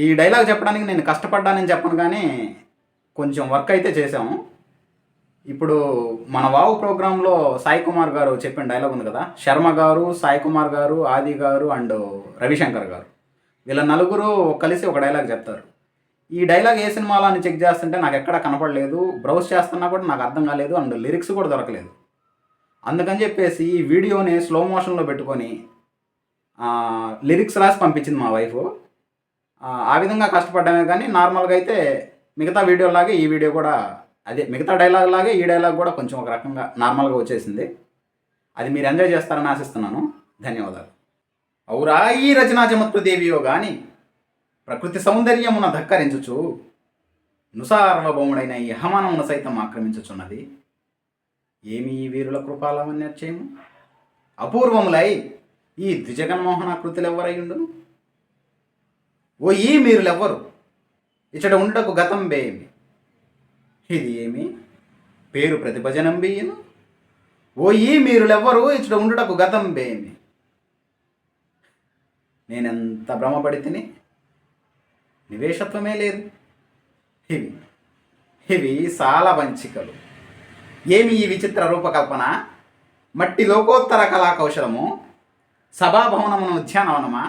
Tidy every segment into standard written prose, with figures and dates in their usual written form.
ఈ డైలాగ్ చెప్పడానికి నేను కష్టపడ్డానని చెప్పను కానీ కొంచెం వర్క్ అయితే చేసాము. ఇప్పుడు మన వావు ప్రోగ్రాంలో సాయి కుమార్ గారు చెప్పిన డైలాగ్ ఉంది కదా, శర్మ గారు, సాయి కుమార్ గారు, ఆది గారు అండ్ రవిశంకర్ గారు, వీళ్ళ నలుగురు కలిసి ఒక డైలాగ్ చెప్తారు. ఈ డైలాగ్ ఏ సినిమాలో అని చెక్ చేస్తుంటే నాకు ఎక్కడా కనపడలేదు, బ్రౌజ్ చేస్తున్నా కూడా నాకు అర్థం కాలేదు అండ్ లిరిక్స్ కూడా దొరకలేదు. అందుకని చెప్పేసి ఈ వీడియోని స్లో మోషన్లో పెట్టుకొని లిరిక్స్ రాసి పంపించింది మా వైఫ్. ఆ విధంగా కష్టపడ్డామే కానీ నార్మల్గా అయితే మిగతా వీడియోలాగే ఈ వీడియో కూడా అదే మిగతా డైలాగ్ లాగే ఈ డైలాగ్ కూడా కొంచెం ఒక రకంగా నార్మల్గా వచ్చేసింది. అది మీరు ఎంజాయ్ చేస్తారని ఆశిస్తున్నాను. ధన్యవాదాలు. ఔరా ఈ రచనా చమత్కృదేవియో గాని ప్రకృతి సౌందర్యమున ధక్కరించుచు నుసార్వభౌముడైన ఈ హమానమును సైతం ఆక్రమించుచున్నది. ఏమి ఈ వీరుల కృపాలవన్యక్షేము అపూర్వములై ఈ ద్విజగన్మోహన కృతులెవ్వరయ్యుండును. ఓ ఈ మీరులెవ్వరు ఇచ్చట ఉండటకు గతం బేమి, ఇది ఏమి పేరు ప్రతిభజనం బియ్యను. ఓ ఈ మీరులెవ్వరు ఇచ్చట ఉండుటకు గతం బేమి, నేనెంత భ్రమపడి తిని నివేశత్వమే లేదు. ఇవి చాలా వంచికలు. ఏమి ఈ విచిత్ర రూపకల్పన, మట్టి లోకోత్తర కళా కౌశలము, సభాభవనమును ఉద్యానవనమా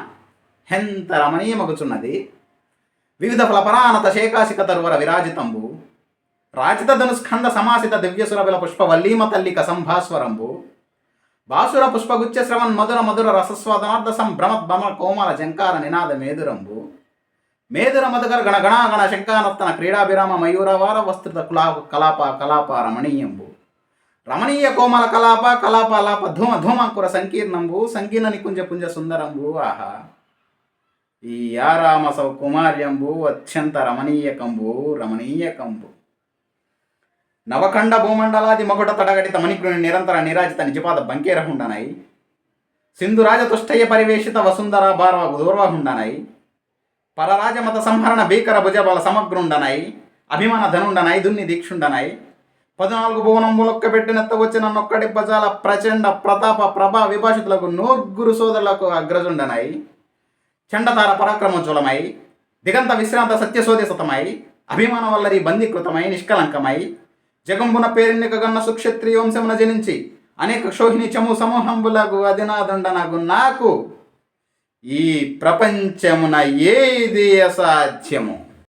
ఎంత రమణీయమగుచున్నది. వివిధ ఫలపరానత శేకాశిక తరువర విరాజితంబు, రాచిత ధనుస్కంద సమాసిత దివ్యసురబిల పుష్పవల్లీమ తల్లిక సంభాస్వరంబు, బాసుర పుష్పగుచ్చ శ్రవన్ మధుర మధుర రసస్వాదనార్థ సంభ్రమద్భమ కోమల జంకార నినాద మేదురంబు, మేదుర మధుకర గణగణాగణ శంకానర్తన క్రీడాభిరామ మయూరవార వస్త్రిత కలాప కలాప రమణీయంబు, రమణీయ కోమల కలాప కలాపాలాప ధూమ ధూమాంకుర సంకీర్ణంబు, సంకీర్ణ నికుంజ పుంజ సుందరంబు. ఆహా ఈ యారామసౌ కుమార్యంబు అత్యంత రమణీయకంబు రమణీయకంబు. నవఖండ భూమండలాది మగుట తడగడిత మణిపురుని నిరంతర నిరాజిత నిజపాద బంకేరహుండనై, సింధురాజతుష్టయ పరివేషిత వసుంధర భార్వ దూర్వహుండనై, పరరాజమత సంహరణ భీకర భుజబల సమగ్రుండనై, అభిమాన ధనుండనై దున్ని దీక్షుండనై, 14 భువనంబులొక్క పెట్టినెత్త వచ్చిన నొక్కడి బజాల ప్రచండ ప్రతాప ప్రభా విభాషితులకు నూర్గురు సోదరులకు అగ్రజుండనై, చండతార పరాక్రమోజ్వలమై, దిగంత విశ్రాంత సత్యశోధిసతమై, అభిమాన వల్లరి బందీకృతమై నిష్కలంకమై, జగంబున పేరెన్నికగన్న సుక్షత్రియోంశమున జనించి అనేక క్షోహిణి చము సమూహంబులకు అధినాదుండనగు నాకు ఈ ప్రపంచమున ఏది అసాధ్యము.